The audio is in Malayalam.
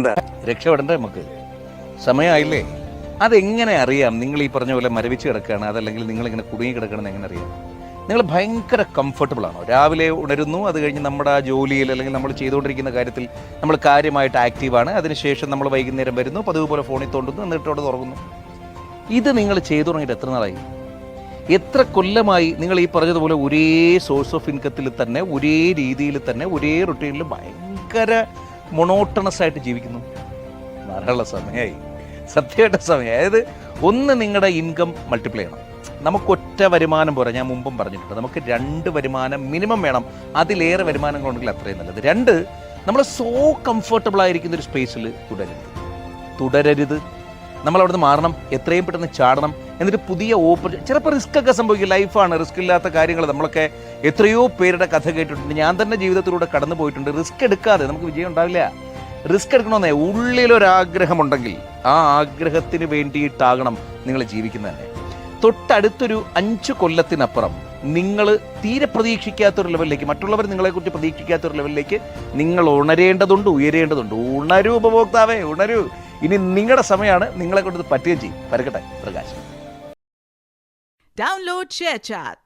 എന്താ രക്ഷപ്പെടണ്ടേ? നമുക്ക് സമയമായില്ലേ? അതെങ്ങനെ അറിയാം? നിങ്ങൾ ഈ പറഞ്ഞ പോലെ മരവിച്ച് കിടക്കുകയാണ്, അതല്ലെങ്കിൽ നിങ്ങളിങ്ങനെ കുടുങ്ങി കിടക്കണമെന്ന് എങ്ങനെ അറിയാം? നിങ്ങൾ ഭയങ്കര കംഫർട്ടബിൾ ആണോ? രാവിലെ ഉണരുന്നു, അത് കഴിഞ്ഞ് നമ്മുടെ ജോലിയിൽ അല്ലെങ്കിൽ നമ്മൾ ചെയ്തുകൊണ്ടിരിക്കുന്ന കാര്യത്തിൽ നമ്മൾ കാര്യമായിട്ട് ആക്റ്റീവാണ്. അതിനുശേഷം നമ്മൾ വൈകുന്നേരം വരുന്നു, പതിവ് പോലെ ഫോണിൽ തോണ്ടുന്നു, എന്നിട്ട് അവിടെ തുറങ്ങുന്നു. ഇത് നിങ്ങൾ ചെയ്തു തുടങ്ങിയിട്ട് എത്ര നാളായി? എത്ര കൊല്ലമായി നിങ്ങൾ ഈ പറഞ്ഞതുപോലെ ഒരേ സോഴ്സ് ഓഫ് ഇൻകത്തിൽ തന്നെ, ഒരേ രീതിയിൽ തന്നെ, ഒരേ റൊട്ടീനിൽ ഭയങ്കര മൊണോട്ടണസ് ആയിട്ട് ജീവിക്കുന്നു? ധാരാളം സമയമായി, സത്യമായിട്ട് സമയം. അതായത് ഒന്ന്, നിങ്ങളുടെ ഇൻകം മൾട്ടിപ്ലൈ ചെയ്യണം. നമുക്കൊറ്റ വരുമാനം പോരാ, ഞാൻ മുമ്പും പറഞ്ഞിട്ടുണ്ട്. നമുക്ക് 2 വരുമാനം മിനിമം വേണം. അതിലേറെ വരുമാനങ്ങൾ ഉണ്ടെങ്കിൽ അത്രയും നല്ലത്. 2, നമ്മൾ സോ കംഫർട്ടബിൾ ആയിരിക്കുന്ന ഒരു സ്പേസിൽ തുടരരുത്. നമ്മളവിടുന്ന് മാറണം, എത്രയും പെട്ടെന്ന് ചാടണം. എന്നിട്ട് പുതിയ ചിലപ്പോൾ റിസ്ക് ഒക്കെ സംഭവിക്കും. ലൈഫാണ്, റിസ്ക് ഇല്ലാത്ത കാര്യങ്ങൾ. നമ്മളൊക്കെ എത്രയോ പേരുടെ കഥ കേട്ടിട്ടുണ്ട്. ഞാൻ തന്നെ ജീവിതത്തിലൂടെ കടന്നു പോയിട്ടുണ്ട്. റിസ്ക് എടുക്കാതെ നമുക്ക് വിജയം ഉണ്ടാവില്ല. റിസ്ക് എടുക്കണമെന്നേ ഉള്ളിലൊരാഗ്രഹമുണ്ടെങ്കിൽ ആ ആഗ്രഹത്തിന് വേണ്ടിയിട്ടാകണം നിങ്ങൾ ജീവിക്കുന്നത് തന്നെ. തൊട്ടടുത്തൊരു 5 കൊല്ലത്തിനപ്പുറം നിങ്ങൾ തീരെ പ്രതീക്ഷിക്കാത്തൊരു ലെവലിലേക്ക്, മറ്റുള്ളവർ നിങ്ങളെക്കുറിച്ച് പ്രതീക്ഷിക്കാത്തൊരു ലെവലിലേക്ക് നിങ്ങൾ ഉണരേണ്ടതുണ്ട്, ഉയരേണ്ടതുണ്ട്. ഉണരൂ ഉപഭോക്താവേ, ഉണരൂ. ഇനി നിങ്ങളുടെ സമയമാണ്. നിങ്ങളെ കൊണ്ട് പറ്റുകയും ചെയ്യും. പരക്കട്ടെ പ്രകാശ്. Download ShareChat.